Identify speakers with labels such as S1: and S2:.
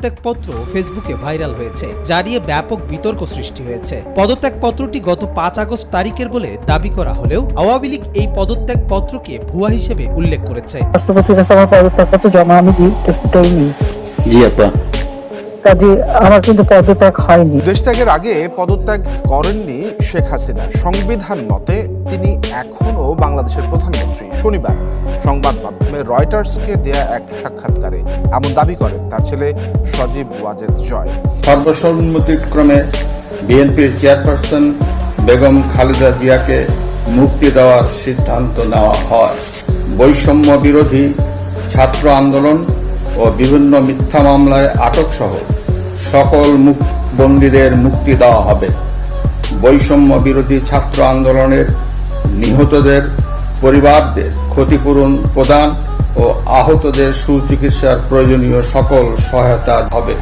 S1: পদত্যাগপত্র ফেসবুকে ভাইরাল হয়েছে, যা নিয়ে ব্যাপক বিতর্ক সৃষ্টি হয়েছে। পদত্যাগপত্রটি গত ৫ আগস্ট তারিখের বলে দাবি করা হলেও আওয়ামী লীগ এই পদত্যাগপত্রকে ভুয়া হিসেবে উল্লেখ করেছে।
S2: রাষ্ট্রপতির কাছে আমার পদত্যাগপত্র জমা আমি দেইনি।
S3: জি আপা,
S2: কাজে আমার কিন্তু পদত্যাগ হয়নি।
S4: দেশ ত্যাগের আগে পদত্যাগ করেননি শেখ হাসিনা। সংবিধান মতে তিনি এখনও বাংলাদেশের প্রধানমন্ত্রী। শনিবার সংবাদ মাধ্যমে রয়টার্সকে দেয়া এক সাক্ষাৎকারে এমন দাবি করেন তার ছেলে সজীব ওয়াজেদ জয়।
S5: সর্বসম্মতিক্রমে বিএনপির চেয়ারপারসন বেগম খালেদা জিয়াকে মুক্তি দেওয়ার সিদ্ধান্ত নেওয়া হয়। বৈষম্য বিরোধী ছাত্র আন্দোলন ও বিভিন্ন মিথ্যা মামলায় আটক সহ সকল বন্দীদের মুক্তি দেওয়া হবে। বৈষম্য বিরোধী ছাত্র আন্দোলনের নিহতদের পরিবারদের ক্ষতিপূরণ প্রদান ও আহতদের সুচিকিৎসার প্রয়োজনীয় সকল সহায়তা হবে।